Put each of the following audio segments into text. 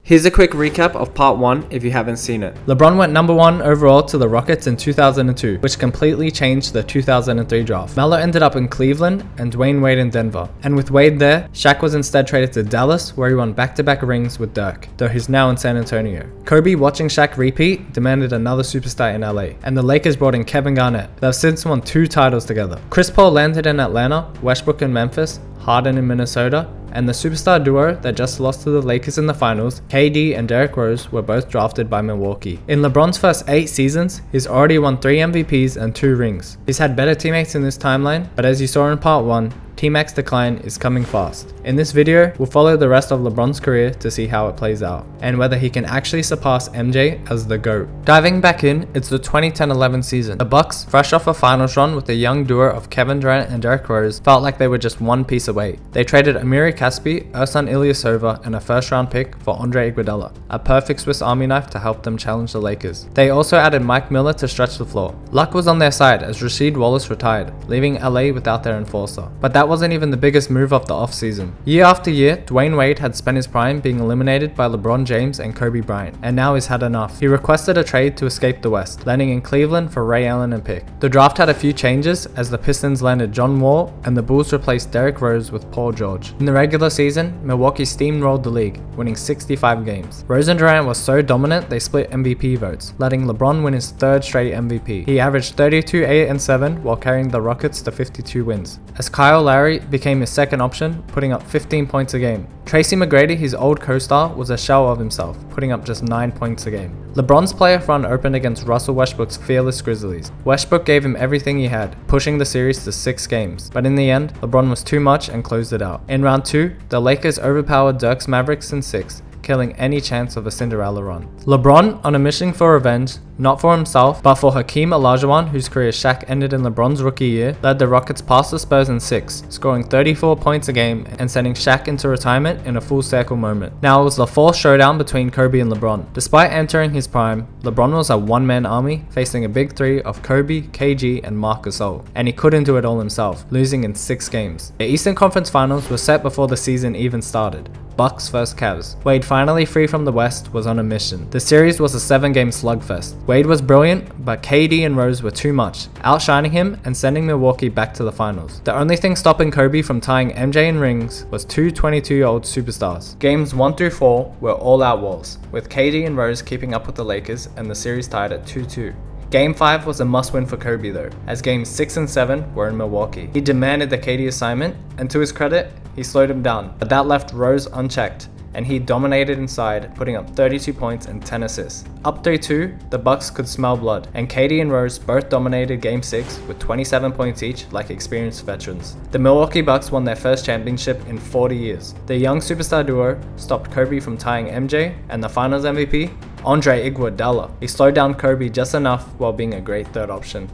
Here's a quick recap of part 1 if you haven't seen it. LeBron went number 1 overall to the Rockets in 2002, which completely changed the 2003 draft. Melo ended up in Cleveland and Dwayne Wade in Denver. And with Wade there, Shaq was instead traded to Dallas, where he won back-to-back rings with Dirk, though he's now in San Antonio. Kobe, watching Shaq repeat, demanded another superstar in LA, and the Lakers brought in Kevin Garnett. They've since won 2 titles together. Chris Paul landed in Atlanta, Westbrook in Memphis, Harden in Minnesota, and the superstar duo that just lost to the Lakers in the finals, KD and Derrick Rose, were both drafted by Milwaukee. In LeBron's first 8 seasons, he's already won 3 MVPs and 2 rings. He's had better teammates in this timeline, but as you saw in part 1, T-Mac's decline is coming fast. In this video, we'll follow the rest of LeBron's career to see how it plays out, and whether he can actually surpass MJ as the GOAT. Diving back in, it's the 2010-11 season. The Bucks, fresh off a finals run with the young duo of Kevin Durant and Derrick Rose, felt like they were just one piece away. They traded Amiri Caspi, Ersan Ilyasova, and a first-round pick for Andre Iguodala, a perfect Swiss Army knife to help them challenge the Lakers. They also added Mike Miller to stretch the floor. Luck was on their side as Rasheed Wallace retired, leaving LA without their enforcer. But that wasn't even the biggest move of the offseason. Year after year, Dwayne Wade had spent his prime being eliminated by LeBron James and Kobe Bryant, and now he's had enough. He requested a trade to escape the West, landing in Cleveland for Ray Allen and pick. The draft had a few changes as the Pistons landed John Wall and the Bulls replaced Derrick Rose with Paul George. In the regular season, Milwaukee steamrolled the league, winning 65 games. Rose and Durant was so dominant they split MVP votes, letting LeBron win his 3rd straight MVP. He averaged 32, 8, and 7 while carrying the Rockets to 52 wins. As Kyle Lowry became his second option, putting up 15 points a game. Tracy McGrady, his old co-star, was a shell of himself, putting up just 9 points a game. LeBron's playoff run opened against Russell Westbrook's fearless Grizzlies. Westbrook gave him everything he had, pushing the series to 6 games. But in the end, LeBron was too much and closed it out. In round 2, the Lakers overpowered Dirk's Mavericks in 6, killing any chance of a Cinderella run. LeBron, on a mission for revenge, not for himself, but for Hakeem Olajuwon, whose career Shaq ended in LeBron's rookie year, led the Rockets past the Spurs in 6, scoring 34 points a game and sending Shaq into retirement in a full circle moment. Now it was the 4th showdown between Kobe and LeBron. Despite entering his prime, LeBron was a one-man army facing a big 3 of Kobe, KG, and Marc Gasol, and he couldn't do it all himself, losing in 6 games. The Eastern Conference Finals were set before the season even started. Bucks vs Cavs. Wade, finally free from the West, was on a mission. The series was a 7-game slugfest. Wade was brilliant, but KD and Rose were too much, outshining him and sending Milwaukee back to the finals. The only thing stopping Kobe from tying MJ in rings was 2 22-year-old superstars. Games 1 through 4 were all-out wars, with KD and Rose keeping up with the Lakers and the series tied at 2-2. Game 5 was a must-win for Kobe though, as games 6 and 7 were in Milwaukee. He demanded the KD assignment, and to his credit, he slowed him down, but that left Rose unchecked, and he dominated inside, putting up 32 points and 10 assists. Up 3-2, the Bucks could smell blood, and KD and Rose both dominated Game 6 with 27 points each like experienced veterans. The Milwaukee Bucks won their first championship in 40 years. The young superstar duo stopped Kobe from tying MJ, and the finals MVP, Andre Iguodala. He slowed down Kobe just enough while being a great 3rd option.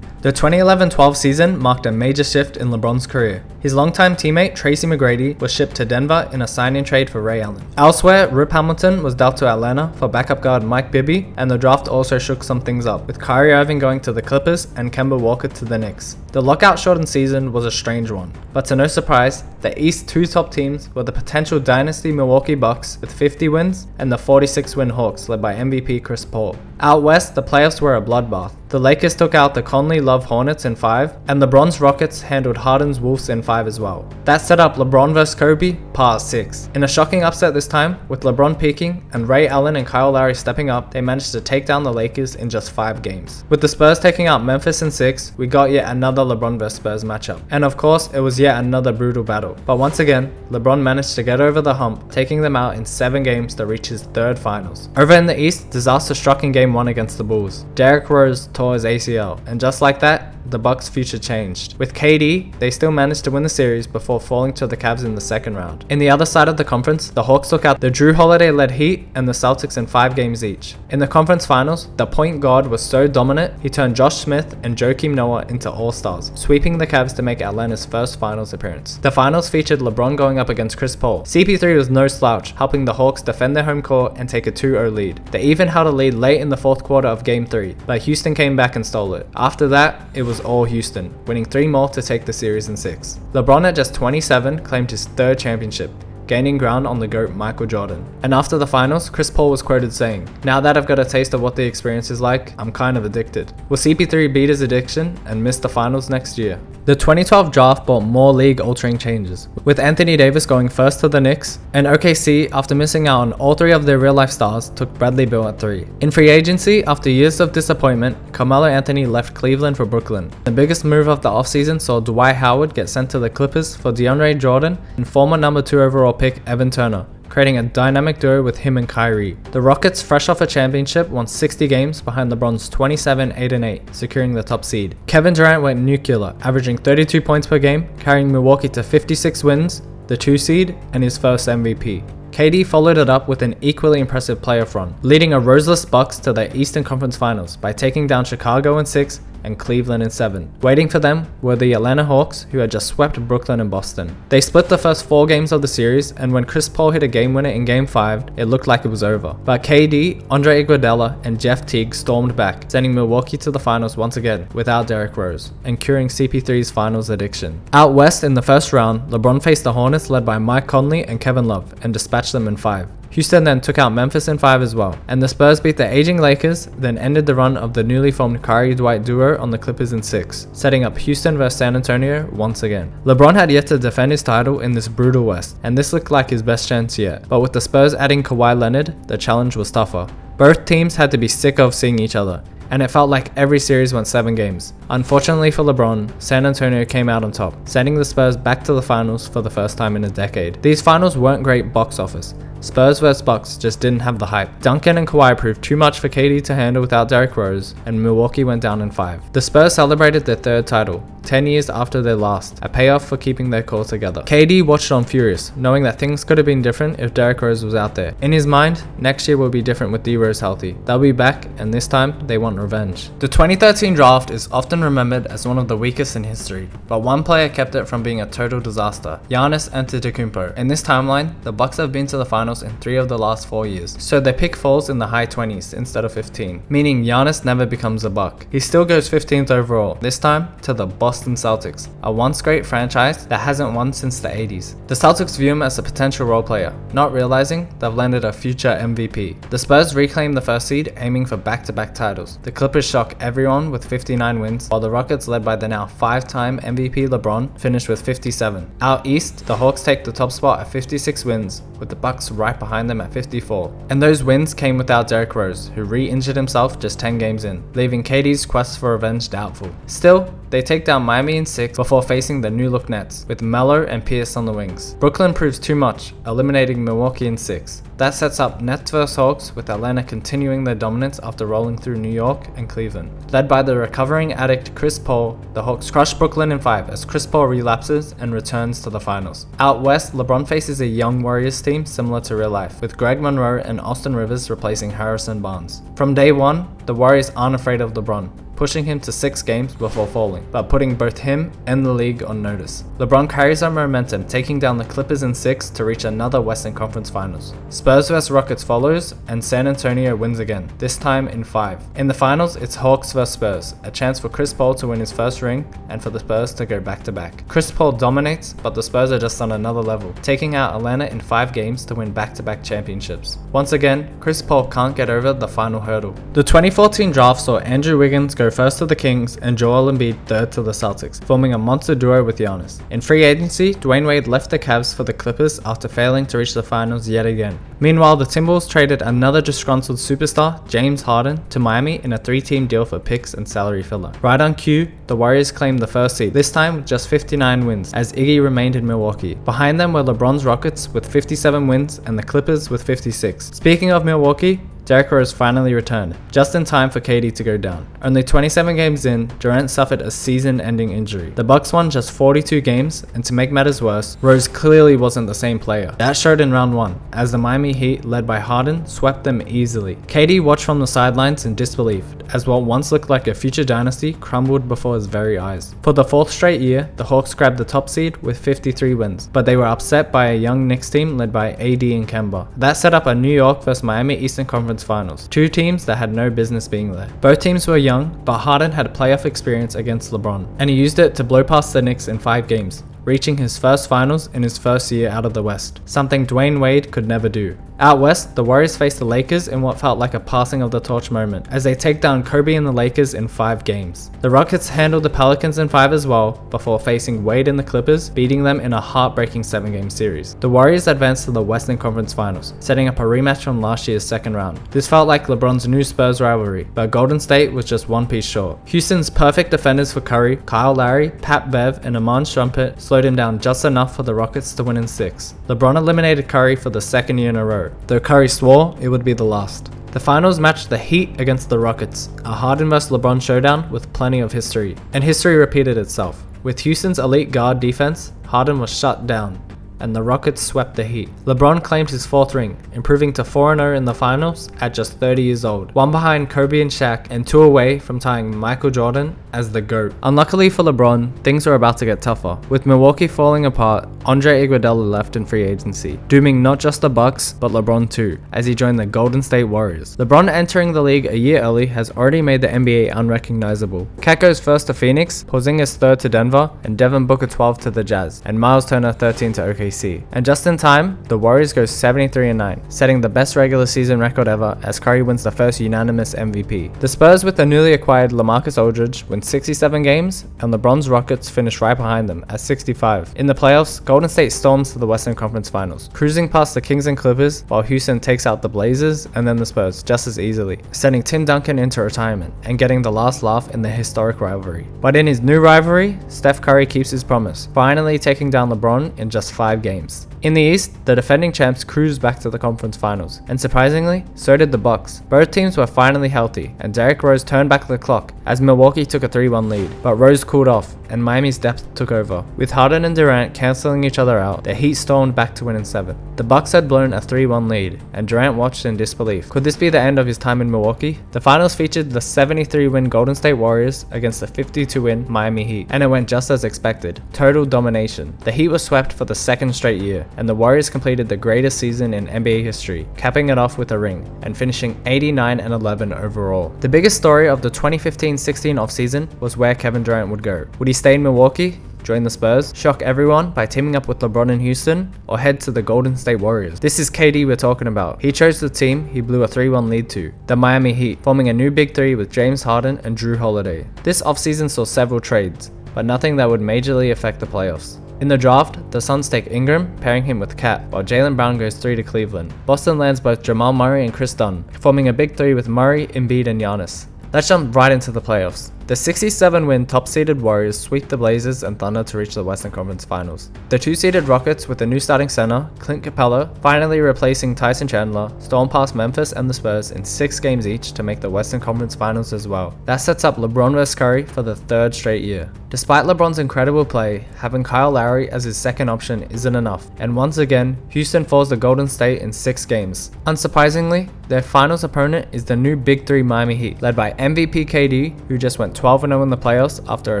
The 2011-12 season marked a major shift in LeBron's career. His longtime teammate Tracy McGrady was shipped to Denver in a sign-in trade for Ray Allen. Elsewhere, Rip Hamilton was dealt to Atlanta for backup guard Mike Bibby, and the draft also shook some things up, with Kyrie Irving going to the Clippers and Kemba Walker to the Knicks. The lockout-shortened season was a strange one, but to no surprise, the East's 2 top teams were the potential dynasty Milwaukee Bucks with 50 wins and the 46-win Hawks led by MVP Chris Paul. Out west, the playoffs were a bloodbath. The Lakers took out the Conley Love Hornets in 5, and LeBron's Rockets handled Harden's Wolves in 5 as well. That set up LeBron vs Kobe, part 6. In a shocking upset this time, with LeBron peaking and Ray Allen and Kyle Lowry stepping up, they managed to take down the Lakers in just 5 games. With the Spurs taking out Memphis in 6, we got yet another LeBron vs Spurs matchup. And of course, it was yet another brutal battle. But once again, LeBron managed to get over the hump, taking them out in 7 games to reach his 3rd finals. Over in the East, disaster struck in Game 1 against the Bulls. Derrick Rose tore his ACL, and just like that, the Bucks' future changed. With KD, they still managed to win the series before falling to the Cavs in the 2nd round. In the other side of the conference, the Hawks took out the Drew Holiday-led Heat and the Celtics in 5 games each. In the conference finals, the point guard was so dominant, he turned Josh Smith and Joakim Noah into all-stars, sweeping the Cavs to make Atlanta's first finals appearance. The finals featured LeBron going up against Chris Paul. CP3 was no slouch, helping the Hawks defend their home court and take a 2-0 lead. They even held a lead late in the 4th quarter of Game 3, but Houston came back and stole it. After that, it was all Houston, winning 3 more to take the series in 6. LeBron at just 27 claimed his 3rd championship, gaining ground on the GOAT Michael Jordan. And after the finals, Chris Paul was quoted saying, "Now that I've got a taste of what the experience is like, I'm kind of addicted." Will CP3 beat his addiction and miss the finals next year? The 2012 draft brought more league-altering changes, with Anthony Davis going first to the Knicks, and OKC, after missing out on all three of their real-life stars, took Bradley Beal at 3. In free agency, after years of disappointment, Carmelo Anthony left Cleveland for Brooklyn. The biggest move of the offseason saw Dwight Howard get sent to the Clippers for DeAndre Jordan and former number 2 overall pick Evan Turner, creating a dynamic duo with him and Kyrie. The Rockets, fresh off a championship, won 60 games behind LeBron's 27-8-8, securing the top seed. Kevin Durant went nuclear, averaging 32 points per game, carrying Milwaukee to 56 wins, the 2 seed, and his first MVP. KD followed it up with an equally impressive playoff run, leading a roseless Bucks to the Eastern Conference Finals by taking down Chicago in 6 and Cleveland in 7. Waiting for them were the Atlanta Hawks, who had just swept Brooklyn and Boston. They split the first 4 games of the series, and when Chris Paul hit a game winner in Game 5, it looked like it was over. But KD, Andre Iguodala, and Jeff Teague stormed back, sending Milwaukee to the finals once again without Derrick Rose, and curing CP3's finals addiction. Out west in the first round, LeBron faced the Hornets led by Mike Conley and Kevin Love, and dispatched them in 5. Houston then took out Memphis in 5 as well, and the Spurs beat the aging Lakers, then ended the run of the newly formed Kyrie-Dwight duo on the Clippers in 6, setting up Houston vs San Antonio once again. LeBron had yet to defend his title in this brutal West, and this looked like his best chance yet, but with the Spurs adding Kawhi Leonard, the challenge was tougher. Both teams had to be sick of seeing each other, and it felt like every series went 7 games. Unfortunately for LeBron, San Antonio came out on top, sending the Spurs back to the finals for the first time in a decade. These finals weren't great box office. Spurs vs Bucks just didn't have the hype. Duncan and Kawhi proved too much for KD to handle without Derrick Rose, and Milwaukee went down in 5. The Spurs celebrated their 3rd title, 10 years after their last, a payoff for keeping their core together. KD watched on furious, knowing that things could have been different if Derrick Rose was out there. In his mind, next year will be different with D-Rose healthy. They'll be back, and this time, they want revenge. The 2013 draft is often remembered as one of the weakest in history, but one player kept it from being a total disaster: Giannis Antetokounmpo. In this timeline, the Bucks have been to the finals in 3 of the last 4 years, so their pick falls in the high 20s instead of 15, meaning Giannis never becomes a Buck. He still goes 15th overall, this time to the Boston Celtics, a once great franchise that hasn't won since the 80s. The Celtics view him as a potential role player, not realizing they've landed a future MVP. The Spurs reclaim the 1st seed, aiming for back-to-back titles. The Clippers shock everyone with 59 wins, while the Rockets, led by the now 5-time MVP LeBron, finished with 57. Out east, the Hawks take the top spot at 56 wins, with the Bucks right behind them at 54. And those wins came without Derrick Rose, who re-injured himself just 10 games in, leaving KD's quest for revenge doubtful. Still, they take down Miami in 6 before facing the new-look Nets, with Melo and Pierce on the wings. Brooklyn proves too much, eliminating Milwaukee in 6. That sets up Nets vs Hawks, with Atlanta continuing their dominance after rolling through New York and Cleveland. Led by the recovering addict Chris Paul, the Hawks crush Brooklyn in 5 as Chris Paul relapses and returns to the finals. Out west, LeBron faces a young Warriors team similar to real life, with Greg Monroe and Austin Rivers replacing Harrison Barnes. From day one, the Warriors aren't afraid of LeBron, pushing him to 6 games before falling, but putting both him and the league on notice. LeBron carries our momentum, taking down the Clippers in 6 to reach another Western Conference Finals. Spurs vs Rockets follows, and San Antonio wins again, this time in 5. In the finals, it's Hawks vs Spurs, a chance for Chris Paul to win his first ring, and for the Spurs to go back-to-back. Chris Paul dominates, but the Spurs are just on another level, taking out Atlanta in 5 games to win back-to-back championships. Once again, Chris Paul can't get over the final hurdle. The 2014 draft saw Andrew Wiggins go first to the Kings and Joel Embiid 3rd to the Celtics, forming a monster duo with Giannis. In free agency, Dwayne Wade left the Cavs for the Clippers after failing to reach the finals yet again. Meanwhile, the Timberwolves traded another disgruntled superstar, James Harden, to Miami in a 3-team deal for picks and salary filler. Right on cue, the Warriors claimed the 1st seed, this time with just 59 wins, as Iggy remained in Milwaukee. Behind them were LeBron's Rockets with 57 wins and the Clippers with 56. Speaking of Milwaukee, Derrick Rose finally returned, just in time for KD to go down. Only 27 games in, Durant suffered a season-ending injury. The Bucks won just 42 games, and to make matters worse, Rose clearly wasn't the same player. That showed in round 1, as the Miami Heat, led by Harden, swept them easily. KD watched from the sidelines in disbelief, as what once looked like a future dynasty crumbled before his very eyes. For the 4th straight year, the Hawks grabbed the top seed with 53 wins, but they were upset by a young Knicks team led by AD and Kemba. That set up a New York vs Miami Eastern Conference Finals, 2 teams that had no business being there. Both teams were young, but Harden had playoff experience against LeBron, and he used it to blow past the Knicks in 5 games, reaching his first finals in his first year out of the West, something Dwayne Wade could never do. Out West, the Warriors faced the Lakers in what felt like a passing of the torch moment, as they take down Kobe and the Lakers in 5 games. The Rockets handled the Pelicans in 5 as well, before facing Wade and the Clippers, beating them in a heartbreaking 7-game series. The Warriors advanced to the Western Conference Finals, setting up a rematch from last year's second round. This felt like LeBron's new Spurs rivalry, but Golden State was just one piece short. Houston's perfect defenders for Curry, Kyle Lowry, Pat Bev, and Iman Shumpert slowed him down just enough for the Rockets to win in 6. LeBron eliminated Curry for the second year in a row, though Curry swore it would be the last. The finals matched the Heat against the Rockets, a Harden vs LeBron showdown with plenty of history. And history repeated itself. With Houston's elite guard defense, Harden was shut down, and the Rockets swept the Heat. LeBron claimed his 4th ring, improving to 4-0 in the finals at just 30 years old, 1 behind Kobe and Shaq and 2 away from tying Michael Jordan as the GOAT. Unluckily for LeBron, things were about to get tougher. With Milwaukee falling apart, Andre Iguodala left in free agency, dooming not just the Bucks, but LeBron too, as he joined the Golden State Warriors. LeBron entering the league a year early has already made the NBA unrecognizable. Cat goes first to Phoenix, Porzingis 3rd to Denver, and Devin Booker 12th to the Jazz, and Miles Turner 13 to OKC. And just in time, the Warriors go 73-9, setting the best regular season record ever as Curry wins the first unanimous MVP. The Spurs with the newly acquired LaMarcus Aldridge win 67 games, and LeBron's Rockets finish right behind them at 65. In the playoffs, Golden State storms to the Western Conference Finals, cruising past the Kings and Clippers, while Houston takes out the Blazers and then the Spurs just as easily, sending Tim Duncan into retirement and getting the last laugh in the historic rivalry. But in his new rivalry, Steph Curry keeps his promise, finally taking down LeBron in just 5 games. In the East, the defending champs cruised back to the conference finals, and surprisingly, so did the Bucks. Both teams were finally healthy, and Derrick Rose turned back the clock as Milwaukee took a 3-1 lead, but Rose cooled off, and Miami's depth took over. With Harden and Durant cancelling each other out, the Heat stormed back to win in 7. The Bucks had blown a 3-1 lead, and Durant watched in disbelief. Could this be the end of his time in Milwaukee? The finals featured the 73-win Golden State Warriors against the 52-win Miami Heat, and it went just as expected. Total domination. The Heat was swept for the 2nd straight year, and the Warriors completed the greatest season in NBA history, capping it off with a ring, and finishing 89-11 overall. The biggest story of the 2015-16 offseason was where Kevin Durant would go. Would he stay in Milwaukee, join the Spurs, shock everyone by teaming up with LeBron in Houston, or head to the Golden State Warriors? This is KD we're talking about. He chose the team he blew a 3-1 lead to, the Miami Heat, forming a new big 3 with James Harden and Drew Holiday. This offseason saw several trades, but nothing that would majorly affect the playoffs. In the draft, the Suns take Ingram, pairing him with Cat, while Jaylen Brown goes 3 to Cleveland. Boston lands both Jamal Murray and Chris Dunn, forming a big 3 with Murray, Embiid, and Giannis. Let's jump right into the playoffs. The 67-win top-seeded Warriors sweep the Blazers and Thunder to reach the Western Conference Finals. The 2-seeded Rockets, with a new starting center, Clint Capella, finally replacing Tyson Chandler, storm past Memphis and the Spurs in 6 games each to make the Western Conference Finals as well. That sets up LeBron vs Curry for the 3rd straight year. Despite LeBron's incredible play, having Kyle Lowry as his second option isn't enough, and once again, Houston falls to Golden State in 6 games. Unsurprisingly, their finals opponent is the new Big 3 Miami Heat, led by MVP KD, who just went 12-0 in the playoffs after a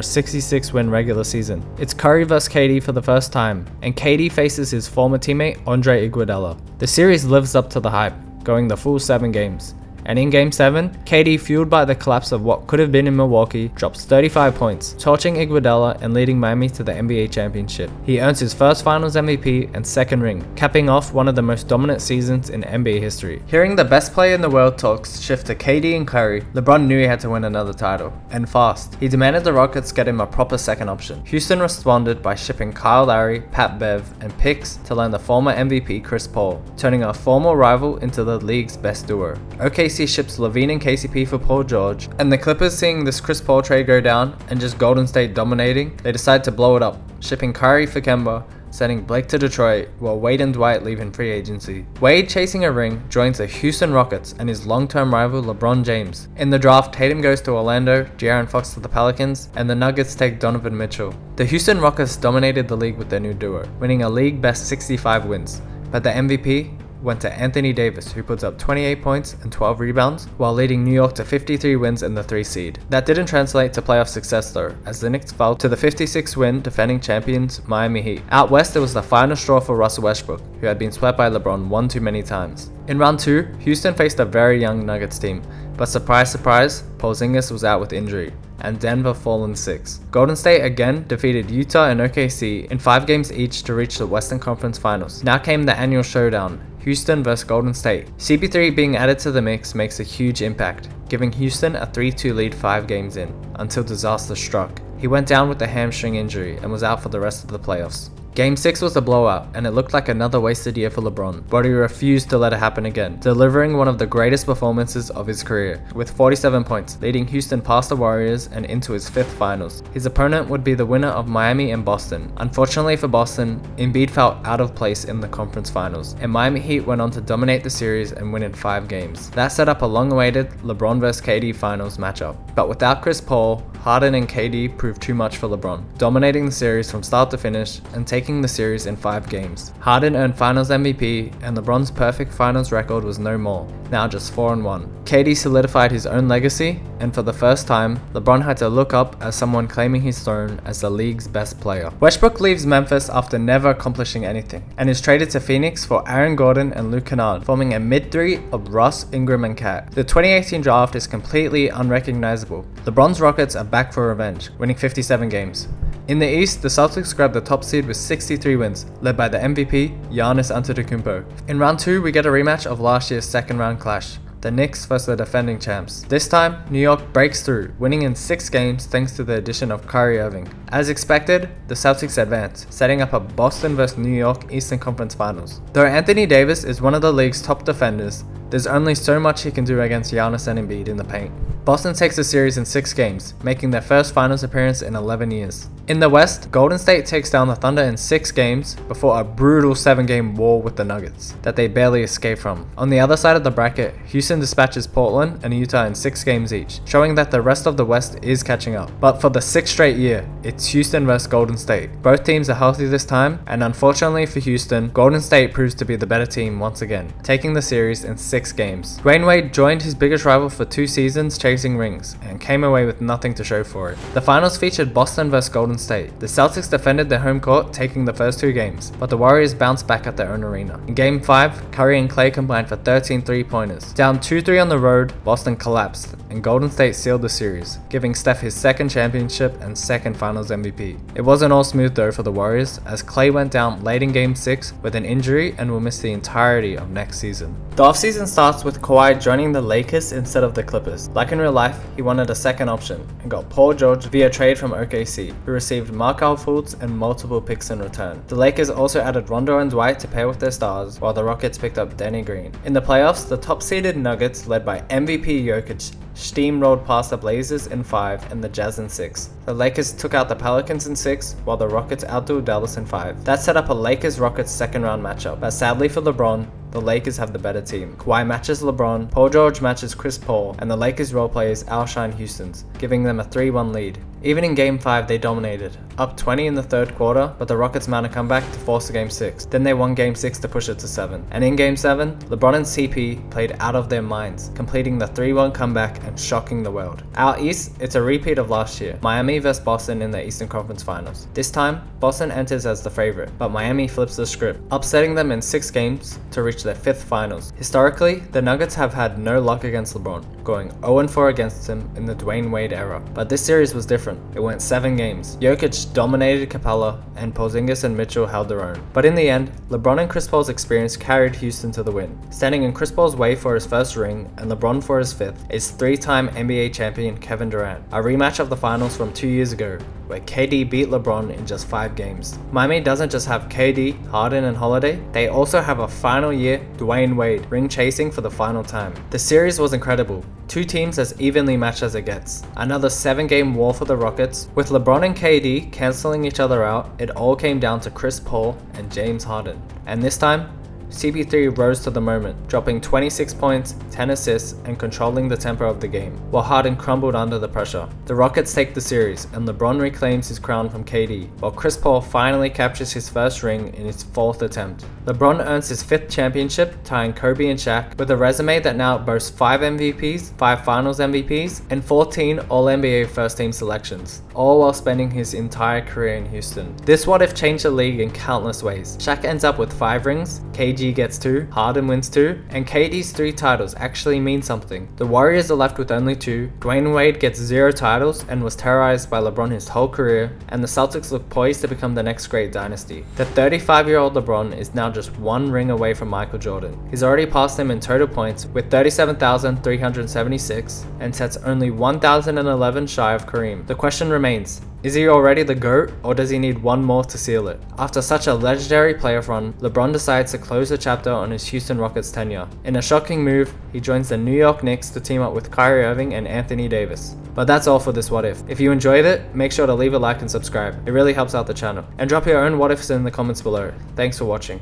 66-win regular season. It's Curry vs KD for the first time, and KD faces his former teammate Andre Iguodala. The series lives up to the hype, going the full 7 games. And in Game 7, KD, fueled by the collapse of what could have been in Milwaukee, drops 35 points, torching Iguodala and leading Miami to the NBA championship. He earns his first Finals MVP and 2nd ring, capping off one of the most dominant seasons in NBA history. Hearing the best player in the world talks shift to KD and Curry, LeBron knew he had to win another title, and fast. He demanded the Rockets get him a proper second option. Houston responded by shipping Kyle Lowry, Pat Bev, and picks to land the former MVP Chris Paul, turning a former rival into the league's best duo. OKC ships Levine and KCP for Paul George, and the Clippers, seeing this Chris Paul trade go down and just Golden State dominating, they decide to blow it up, shipping Curry for Kemba, sending Blake to Detroit, while Wade and Dwight leave in free agency. Wade, chasing a ring, joins the Houston Rockets and his long-term rival LeBron James. In the draft, Tatum goes to Orlando, De'Aaron Fox to the Pelicans, and the Nuggets take Donovan Mitchell. The Houston Rockets dominated the league with their new duo, winning a league-best 65 wins, but the MVP went to Anthony Davis, who puts up 28 points and 12 rebounds, while leading New York to 53 wins in the 3 seed. That didn't translate to playoff success though, as the Knicks fell to the 56-win defending champions Miami Heat. Out west, it was the final straw for Russell Westbrook, who had been swept by LeBron one too many times. In round 2, Houston faced a very young Nuggets team, But surprise, surprise, Porzingis was out with injury, and Denver fall in 6. Golden State again defeated Utah and OKC in 5 games each to reach the Western Conference Finals. Now came the annual showdown, Houston vs Golden State. CP3 being added to the mix makes a huge impact, giving Houston a 3-2 lead 5 games in, until disaster struck. He went down with a hamstring injury and was out for the rest of the playoffs. Game 6 was a blowout, and it looked like another wasted year for LeBron, but he refused to let it happen again, delivering one of the greatest performances of his career, with 47 points, leading Houston past the Warriors and into his 5th finals. His opponent would be the winner of Miami and Boston. Unfortunately for Boston, Embiid felt out of place in the conference finals, and Miami Heat went on to dominate the series and win in 5 games. That set up a long-awaited LeBron vs KD finals matchup, but without Chris Paul, Harden and KD proved too much for LeBron, dominating the series from start to finish and taking the series in 5 games. Harden earned Finals MVP, and LeBron's perfect Finals record was no more, now just 4-1. KD solidified his own legacy, and for the first time, LeBron had to look up as someone claiming his throne as the league's best player. Westbrook leaves Memphis after never accomplishing anything, and is traded to Phoenix for Aaron Gordon and Luke Kennard, forming a mid-3 of Russ, Ingram, and Cat. The 2018 draft is completely unrecognizable. LeBron's Rockets are back for revenge, winning 57 games. In the East, the Celtics grabbed the top seed with 63 wins, led by the MVP, Giannis Antetokounmpo. In round 2, we get a rematch of last year's second round clash, the Knicks vs the defending champs. This time, New York breaks through, winning in 6 games thanks to the addition of Kyrie Irving. As expected, the Celtics advance, setting up a Boston vs New York Eastern Conference Finals. Though Anthony Davis is one of the league's top defenders, there's only so much he can do against Giannis and Embiid in the paint. Boston takes the series in 6 games, making their first finals appearance in 11 years. In the West, Golden State takes down the Thunder in 6 games before a brutal 7-game war with the Nuggets that they barely escape from. On the other side of the bracket, Houston dispatches Portland and Utah in 6 games each, showing that the rest of the West is catching up. But for the 6th straight year, it's Houston vs Golden State. Both teams are healthy this time, and unfortunately for Houston, Golden State proves to be the better team once again, taking the series in 6 games. Dwayne Wade joined his biggest rival for 2 seasons chasing rings, and came away with nothing to show for it. The finals featured Boston vs Golden State. The Celtics defended their home court, taking the first 2 games, but the Warriors bounced back at their own arena. In Game 5, Curry and Klay combined for 13 3-pointers. Down 2-3 on the road, Boston collapsed, and Golden State sealed the series, giving Steph his 2nd championship and 2nd Finals MVP. It wasn't all smooth though for the Warriors, as Klay went down late in Game 6 with an injury and will miss the entirety of next season. The offseason starts with Kawhi joining the Lakers instead of the Clippers. Like in real life, he wanted a second option and got Paul George via trade from OKC, who received Markelle Fultz and multiple picks in return. The Lakers also added Rondo and Dwight to pair with their stars, while the Rockets picked up Danny Green. In the playoffs, the top-seeded Nuggets, led by MVP Jokic, steamrolled past the Blazers in 5 and the Jazz in 6. The Lakers took out the Pelicans in 6, while the Rockets outdueled Dallas in 5. That set up a Lakers-Rockets second round matchup, but sadly for LeBron, the Lakers have the better team. Kawhi matches LeBron, Paul George matches Chris Paul, and the Lakers role players outshine Houston's, giving them a 3-1 lead. Even in Game 5, they dominated, up 20 in the 3rd quarter, but the Rockets mount a comeback to force a Game 6. Then they won Game 6 to push it to 7. And in Game 7, LeBron and CP played out of their minds, completing the 3-1 comeback and shocking the world. Out East, it's a repeat of last year, Miami vs Boston in the Eastern Conference Finals. This time, Boston enters as the favorite, but Miami flips the script, upsetting them in 6 games to reach their 5th finals. Historically, the Nuggets have had no luck against LeBron, going 0-4 against him in the Dwayne Wade era. But this series was different. It went 7 games. Jokic dominated Capella, and Porzingis and Mitchell held their own. But in the end, LeBron and Chris Paul's experience carried Houston to the win. Standing in Chris Paul's way for his 1st ring, and LeBron for his 5th, is 3-time NBA champion Kevin Durant. A rematch of the finals from 2 years ago, where KD beat LeBron in just 5 games. Miami doesn't just have KD, Harden, and Holiday, they also have a final year Dwayne Wade, ring chasing for the final time. The series was incredible. 2 teams as evenly matched as it gets. Another 7-game war for the Rockets. With LeBron and KD cancelling each other out, it all came down to Chris Paul and James Harden. And this time, CP3 rose to the moment, dropping 26 points, 10 assists, and controlling the tempo of the game, while Harden crumbled under the pressure. The Rockets take the series, and LeBron reclaims his crown from KD, while Chris Paul finally captures his 1st ring in his 4th attempt. LeBron earns his 5th championship, tying Kobe and Shaq, with a resume that now boasts 5 MVPs, 5 Finals MVPs, and 14 All-NBA first-team selections, all while spending his entire career in Houston. This what-if changed the league in countless ways. Shaq ends up with 5 rings, KG PG gets 2, Harden wins 2, and KD's 3 titles actually mean something. The Warriors are left with only 2, Dwayne Wade gets 0 titles and was terrorized by LeBron his whole career, and the Celtics look poised to become the next great dynasty. The 35-year-old LeBron is now just 1 ring away from Michael Jordan. He's already passed him in total points with 37,376 and sets only 1,011 shy of Kareem. The question remains, is he already the GOAT, or does he need one more to seal it? After such a legendary playoff run, LeBron decides to close the chapter on his Houston Rockets tenure. In a shocking move, he joins the New York Knicks to team up with Kyrie Irving and Anthony Davis. But that's all for this What If. If you enjoyed it, make sure to leave a like and subscribe. It really helps out the channel. And drop your own what ifs in the comments below. Thanks for watching.